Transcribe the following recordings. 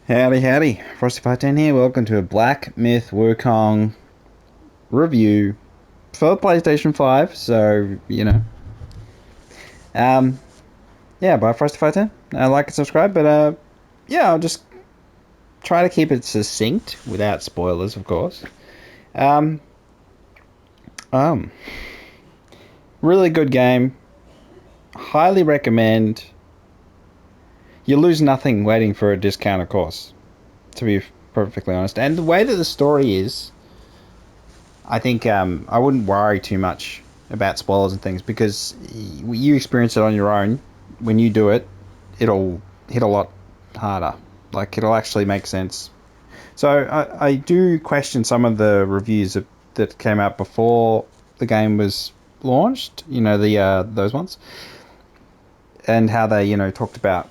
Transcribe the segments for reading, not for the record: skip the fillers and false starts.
Howdy, howdy. Frosty510 here. Welcome to a Black Myth Wukong review for PlayStation 5. So, Um, yeah, by Frosty510. Like and subscribe, but, yeah, I'll just try to keep it succinct without spoilers, of course. Um, um, really good game. Highly recommend. You lose nothing waiting for a discount, of course, to be perfectly honest. And the way that the story is, I think I wouldn't worry too much about spoilers and things because you experience it on your own. When you do it, it'll hit a lot harder. Like it'll actually make sense. So I do question some of the reviews that came out before the game was launched. The those ones, and how they talked about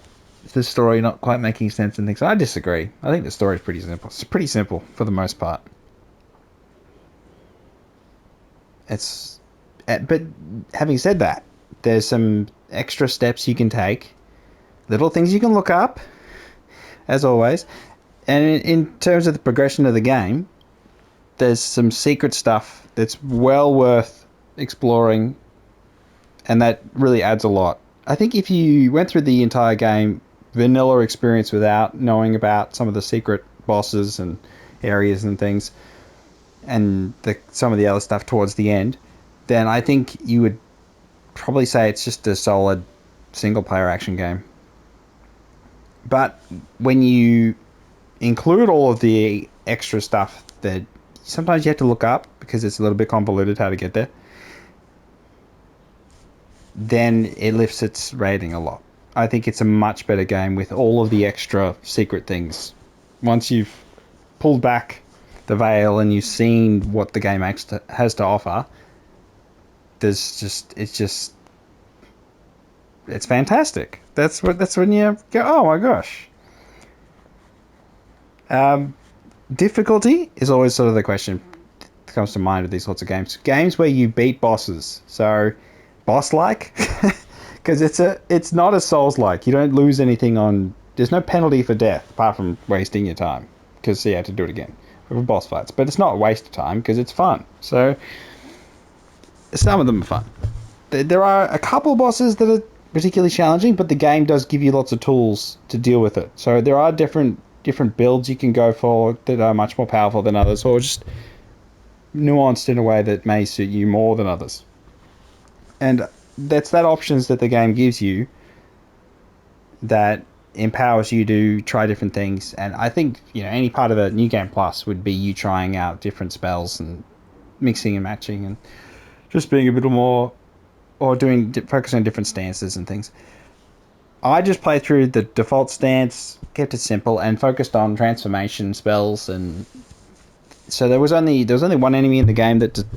the story not quite making sense and things. I disagree. I think the story is pretty simple. It's pretty simple for the most part. It's but having said that, there's some extra steps you can take, little things you can look up, as always. And in terms of the progression of the game, there's some secret stuff that's well worth exploring, and that really adds a lot. I think if you went through the entire game vanilla experience without knowing about some of the secret bosses and areas and things, and some of the other stuff towards the end, then I think you would probably say it's just a solid single player action game. But when you include all of the extra stuff that sometimes you have to look up because it's a little bit convoluted how to get there, then it lifts its rating a lot. I think it's a much better game with all of the extra secret things. Once you've pulled back the veil and you've seen what the game has to offer, it's fantastic. That's when you go, oh my gosh. Um, Difficulty is always sort of the question that comes to mind with these sorts of games. Games where you beat bosses, so boss like, because it's not a Souls like. You don't lose anything on. There's no penalty for death apart from wasting your time because you have to do it again for boss fights. But it's not a waste of time because it's fun. So some of them are fun. There are a couple bosses that are particularly challenging, but the game does give you lots of tools to deal with it. So there are different builds you can go for that are much more powerful than others, or just nuanced in a way that may suit you more than others. And that's that options that the game gives you that empowers you to try different things. And I think any part of a new game plus would be you trying out different spells and mixing and matching and just being a bit more or focusing on different stances and things. I just played through the default stance, kept it simple, and focused on transformation spells. And so there was only one enemy in the game that just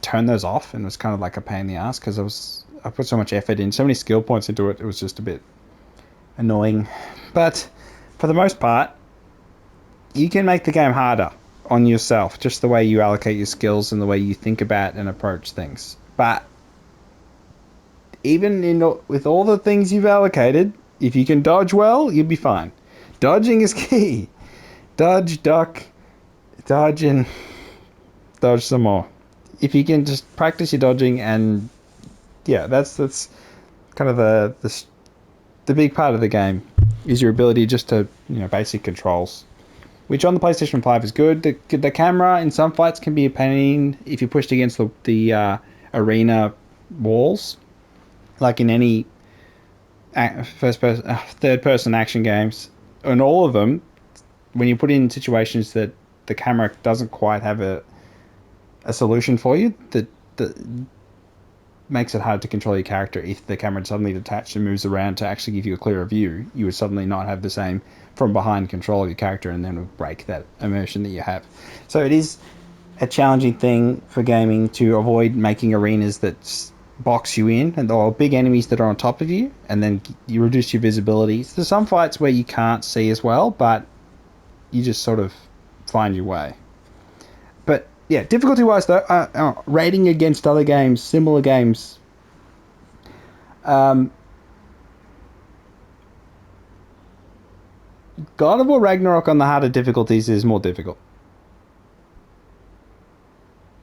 turned those off, and was kind of like a pain in the ass because I put so much effort in, so many skill points into it. It was just a bit annoying. But for the most part, you can make the game harder on yourself, just the way you allocate your skills and the way you think about and approach things. But even with all the things you've allocated, if you can dodge well, you'll be fine. Dodging is key. Dodge, duck, dodge, and dodge some more. If you can just practice your dodging, and yeah, that's kind of the big part of the game is your ability just to basic controls, which on the PlayStation 5 is good. The camera in some fights can be a pain if you're pushed against the arena walls, like in any third person action games. In all of them, when you put in situations that the camera doesn't quite have a solution for you, that makes it hard to control your character. If the camera suddenly detached and moves around to actually give you a clearer view, you would suddenly not have the same from behind control of your character, and then would break that immersion that you have. So it is a challenging thing for gaming to avoid making arenas that box you in, and there are big enemies that are on top of you, and then you reduce your visibility. So there's some fights where you can't see as well, but you just sort of find your way. But yeah, difficulty wise though, rating against other games, similar games, um, God of War Ragnarok on the harder difficulties is more difficult.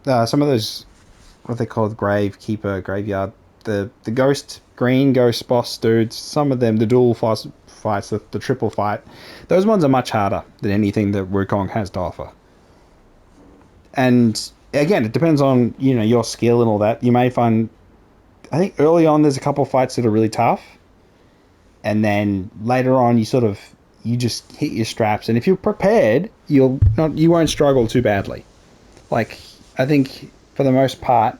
Some of those, what they call Gravekeeper, Graveyard, the Ghost, Green Ghost boss dudes, some of them, the dual fights, the triple fight, those ones are much harder than anything that Wukong has to offer. And again, it depends on, your skill and all that. You may find, I think early on there's a couple of fights that are really tough, and then later on you just hit your straps, and if you're prepared, you won't struggle too badly. Like, I think for the most part,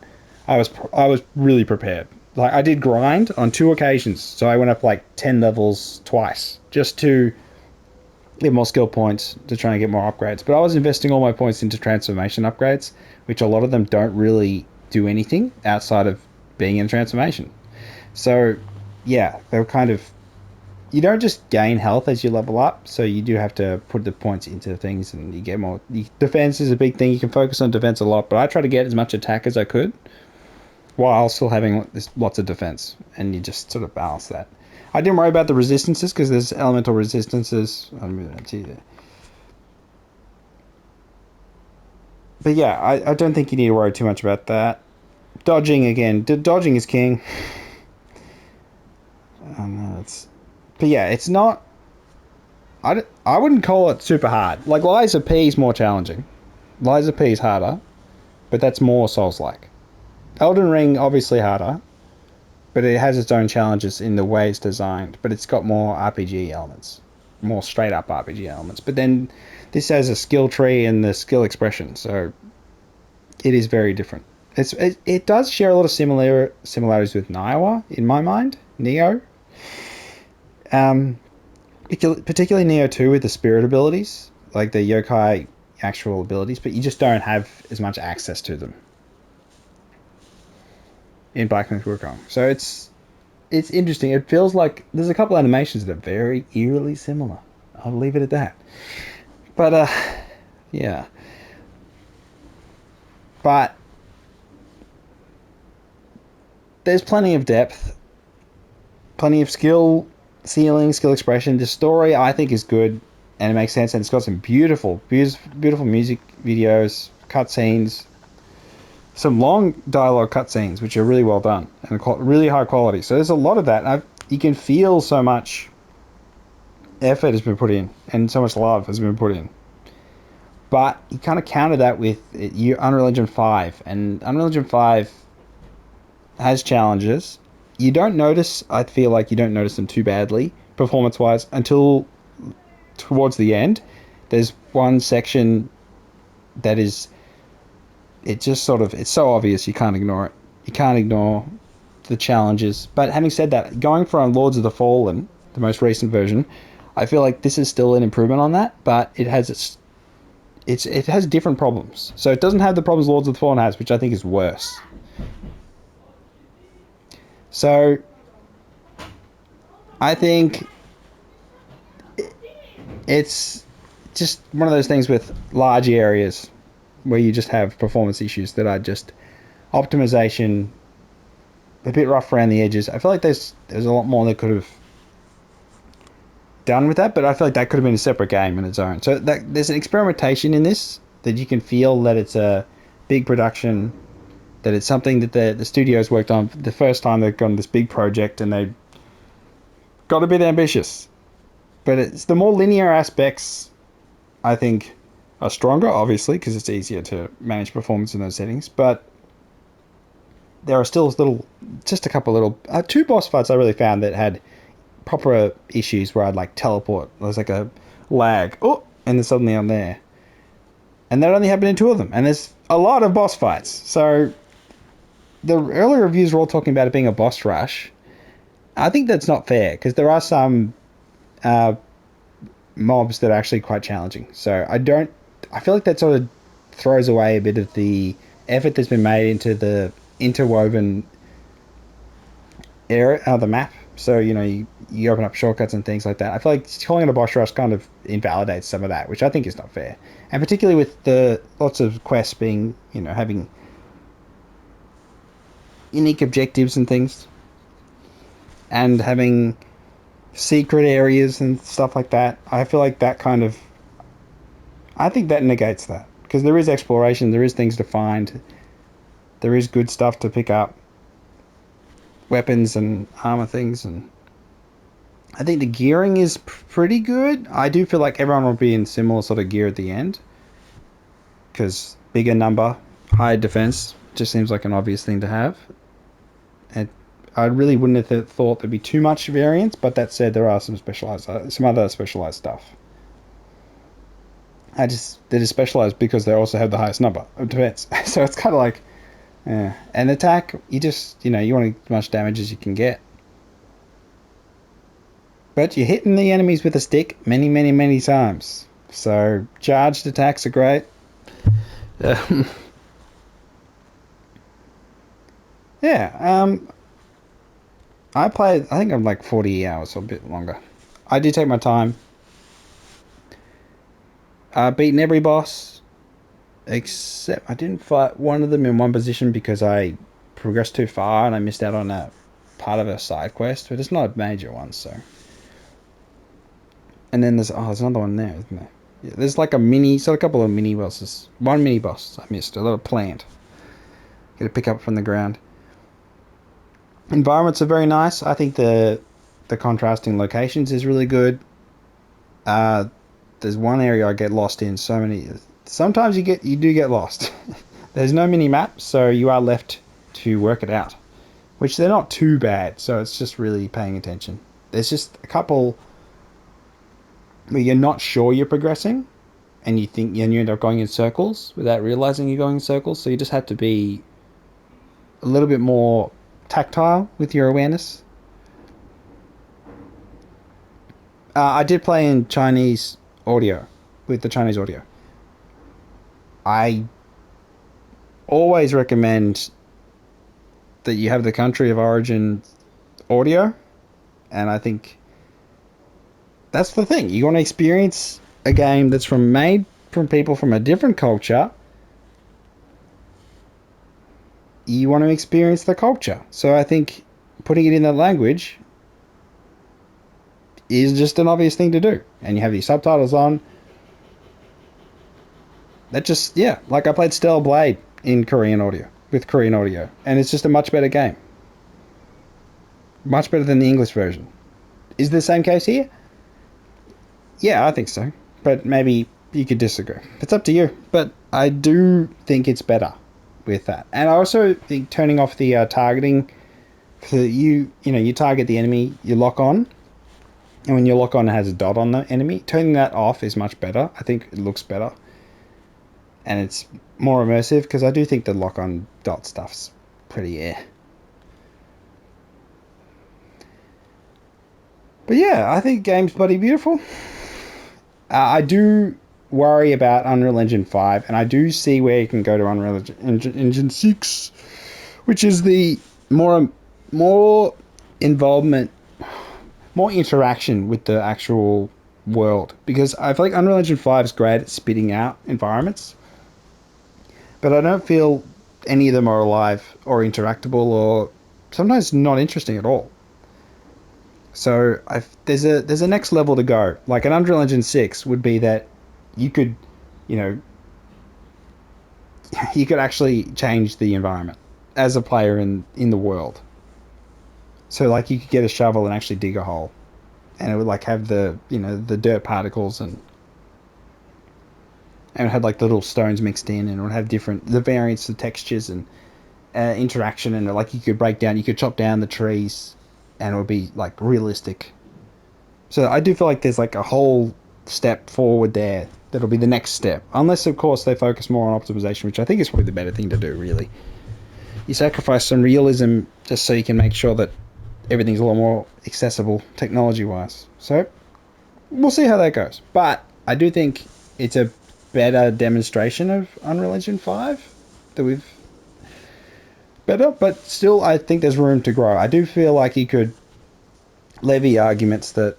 I was really prepared. Like, I did grind on 2 occasions, so I went up like 10 levels twice just to get more skill points to try and get more upgrades. But I was investing all my points into transformation upgrades, which a lot of them don't really do anything outside of being in transformation. So yeah, they're kind of, you don't just gain health as you level up, so you do have to put the points into things, and you get more. Defense is a big thing. You can focus on defense a lot, but I try to get as much attack as I could while still having lots of defense, and you just sort of balance that. I didn't worry about the resistances because there's elemental resistances. But yeah, I don't think you need to worry too much about that. Dodging again. Dodging is king. But yeah, it's not. I wouldn't call it super hard. Like, Lies of P is more challenging. Lies of P is harder, but that's more Souls-like. Elden Ring, obviously harder, but it has its own challenges in the way it's designed, but it's got more RPG elements. More straight-up RPG elements. But then this has a skill tree and the skill expression, so it is very different. It does share a lot of similarities with Nioh, in my mind. Neo. Particularly Neo 2 with the spirit abilities, like the yokai actual abilities, but you just don't have as much access to them in Black Myth Wukong. So it's interesting. It feels like there's a couple animations that are very eerily similar. I'll leave it at that. But yeah. But there's plenty of depth, plenty of skill ceiling, skill expression. The story, I think, is good, and it makes sense, and it's got some beautiful music videos, cutscenes, some long dialogue cutscenes, which are really well done and really high quality. So there's a lot of that. You can feel so much effort has been put in, and so much love has been put in. But you kind of counter that with Unreal Engine 5, and Unreal Engine 5 has challenges. You don't notice, I feel like you don't notice them too badly, performance-wise, until towards the end. There's one section that is, it's so obvious you can't ignore it. You can't ignore the challenges. But having said that, going from Lords of the Fallen, the most recent version, I feel like this is still an improvement on that, but it has it has different problems. So it doesn't have the problems Lords of the Fallen has, which I think is worse. So I think it's just one of those things with large areas where you just have performance issues that are just optimization, a bit rough around the edges. I feel like there's a lot more they could have done with that, but I feel like that could have been a separate game in its own. So there's an experimentation in this that you can feel that it's a big production, that it's something that the studios worked on the first time they've gone this big project, and they got a bit ambitious. But it's the more linear aspects, I think, are stronger, obviously, because it's easier to manage performance in those settings. But there are still just a couple little, 2 boss fights I really found that had proper issues where I'd like teleport. There was like a lag, and then suddenly I'm there. And that only happened in 2 of them. And there's a lot of boss fights. So the earlier reviews were all talking about it being a boss rush. I think that's not fair, because there are some mobs that are actually quite challenging. So I feel like that sort of throws away a bit of the effort that's been made into the interwoven area of the map. So, you open up shortcuts and things like that. I feel like calling it a boss rush kind of invalidates some of that, which I think is not fair. And particularly with the lots of quests being, having unique objectives and things, and having secret areas and stuff like that. I feel like that kind of, I think that negates that because there is exploration, there is things to find, there is good stuff to pick up, weapons and armor things, and I think the gearing is pretty good. I do feel like everyone will be in similar sort of gear at the end because bigger number, higher defense just seems like an obvious thing to have. And I really wouldn't have thought there'd be too much variance, but that said, there are some other specialized stuff. They're just specialized because they also have the highest number of defense. So it's kind of like, yeah. And attack, you want as much damage as you can get. But you're hitting the enemies with a stick many, many, many times. So charged attacks are great. Um, yeah, I think I'm like 40 hours or a bit longer. I do take my time. Beaten every boss, except I didn't fight one of them in one position because I progressed too far and I missed out on a part of a side quest, but it's not a major one, so. And then there's another one there, isn't there? Yeah, there's like a couple of mini bosses. One mini boss I missed, a little plant. Get to pick up from the ground. Environments are very nice. I think the contrasting locations is really good. Uh, there's one area I get lost in. Sometimes you do get lost. There's no mini map, so you are left to work it out, which they're not too bad. So it's just really paying attention. There's just a couple where you're not sure you're progressing, and you end up going in circles without realizing you're going in circles. So you just have to be a little bit more tactile with your awareness. I did play in Chinese audio, with the Chinese audio. I always recommend that you have the country of origin audio, and I think that's the thing. You want to experience a game that's made from people from a different culture. You want to experience the culture. So I think putting it in that language is just an obvious thing to do. And you have these subtitles on. Like I played Stellar Blade in Korean audio, with Korean audio, and it's just a much better game. Much better than the English version. Is the same case here? Yeah, I think so. But maybe you could disagree. It's up to you. But I do think it's better with that. And I also think turning off the targeting, so you target the enemy, you lock on, and when you lock on, it has a dot on the enemy. Turning that off is much better. I think it looks better. And it's more immersive, because I do think the lock on dot stuff's pretty But yeah, I think the game's bloody beautiful. I do worry about Unreal Engine 5, and I do see where you can go to Unreal Engine 6, which is the more involvement, more interaction with the actual world. Because I feel like Unreal Engine 5 is great at spitting out environments, but I don't feel any of them are alive or interactable or sometimes not interesting at all. So there's a next level to go. Like an Unreal Engine 6 would be that you could, you know, you could actually change the environment as a player in the world. So like you could get a shovel and actually dig a hole, and it would like have the dirt particles and it had like the little stones mixed in, and it would have the variants of textures and interaction, and like you could chop down the trees, and it would be like realistic. So I do feel like there's like a whole step forward there that'll be the next step, unless of course they focus more on optimization, which I think is probably the better thing to do. Really, you sacrifice some realism just so you can make sure that everything's a lot more accessible technology wise. So we'll see how that goes, but I do think it's a better demonstration of Unreal Engine 5 that we've better, but still I think there's room to grow. I do feel like you could levy arguments that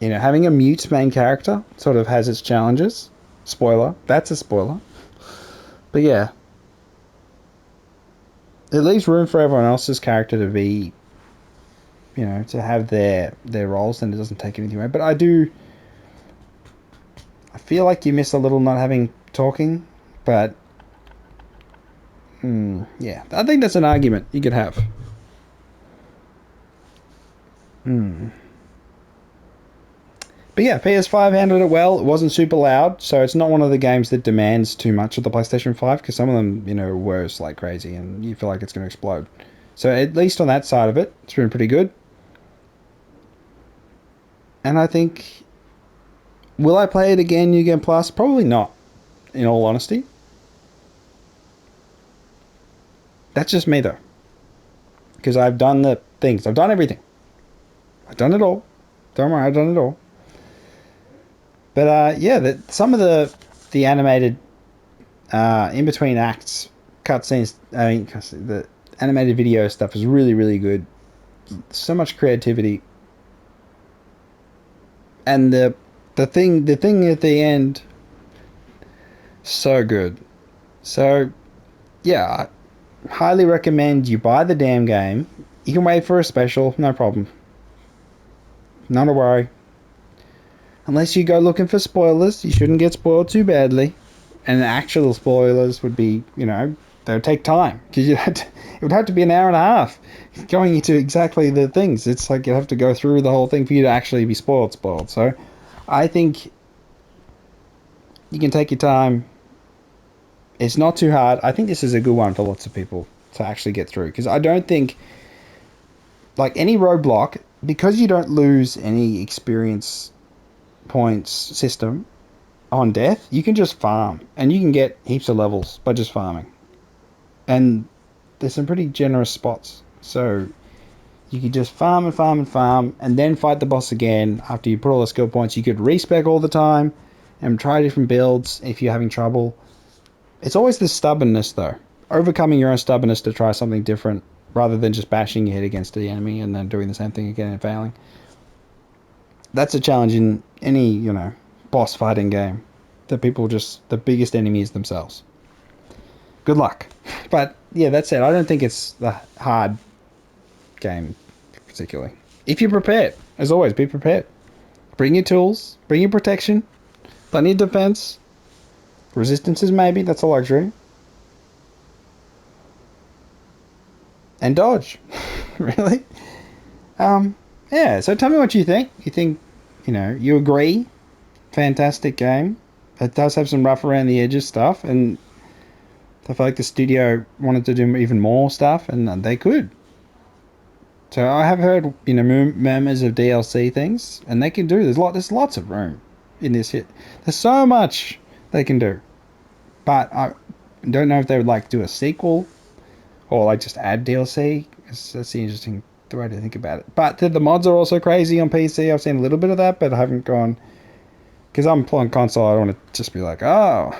having a mute main character sort of has its challenges. Spoiler, that's a spoiler. But yeah, it leaves room for everyone else's character to be to have their roles, then it doesn't take anything away. But I feel like you miss a little not having talking, but yeah, I think that's an argument you could have. But yeah, PS5 handled it well. It wasn't super loud, so it's not one of the games that demands too much of the PlayStation 5, because some of them, whirs like crazy and you feel like it's going to explode. So at least on that side of it, it's been pretty good. And I think, will I play it again, New Game Plus? Probably not, in all honesty. That's just me though, because I've done the things. I've done everything. I've done it all. Don't worry, I've done it all. But yeah, some of the animated in between acts cutscenes. I mean, the animated video stuff is really really good. So much creativity, and the thing at the end, so good. So yeah, I highly recommend you buy the damn game. You can wait for a special, no problem. Not a worry. Unless you go looking for spoilers, you shouldn't get spoiled too badly. And the actual spoilers would be, they would take time, because it would have to be an hour and a half going into exactly the things. It's like you have to go through the whole thing for you to actually be spoiled. So I think you can take your time. It's not too hard. I think this is a good one for lots of people to actually get through, because I don't think, like any roadblock, because you don't lose any experience points system on death, you can just farm and you can get heaps of levels by just farming. And there's some pretty generous spots. So you could just farm and farm and farm and then fight the boss again after you put all the skill points. You could respec all the time and try different builds if you're having trouble. It's always the stubbornness though. Overcoming your own stubbornness to try something different rather than just bashing your head against the enemy and then doing the same thing again and failing. That's a challenge in any, boss fighting game. The biggest enemy is themselves. Good luck. But yeah, that's it. I don't think it's the hard game particularly. If you're prepared, as always, be prepared. Bring your tools, bring your protection, plenty of defense. Resistances maybe, that's a luxury. And dodge. Really? Yeah, so tell me what you think. You think, you agree? Fantastic game. It does have some rough around the edges stuff, and I feel like the studio wanted to do even more stuff, and they could. So I have heard, murmurs of DLC things, and they can do. There's lots of room in this hit. There's so much they can do, but I don't know if they would like do a sequel or like just add DLC. That's the interesting way to think about it. But the mods are also crazy on PC. I've seen a little bit of that, but I haven't gone, because I'm playing console. I don't want to just be like, oh,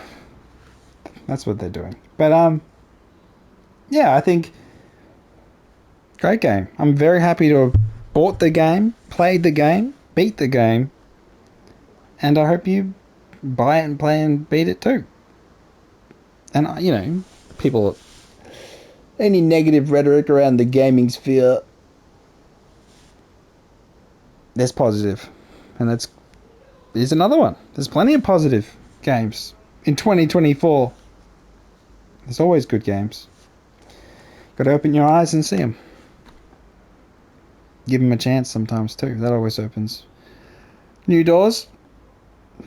that's what they're doing. But yeah, I think great game. I'm very happy to have bought the game, played the game, beat the game, and I hope you buy it and play and beat it too. And people, any negative rhetoric around the gaming sphere, there's positive, and here's another one. There's plenty of positive games in 2024. There's always good games. Got to open your eyes and see them. Give them a chance sometimes too. That always opens new doors.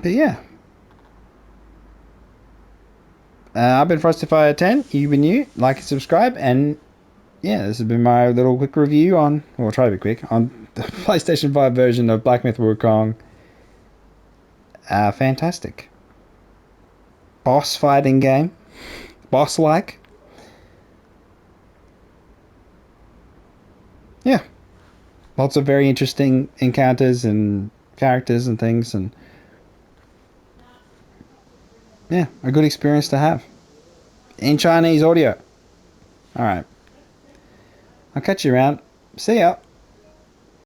But yeah. I've been Frostify10. You've been you. Like and subscribe. And yeah, this has been my little quick review on, well, I'll try to be quick, on the PlayStation 5 version of Black Myth Wukong. Fantastic. Boss fighting game. Boss-like. Yeah. Lots of very interesting encounters and characters and things, and yeah, a good experience to have. In Chinese audio. Alright. I'll catch you around. See ya.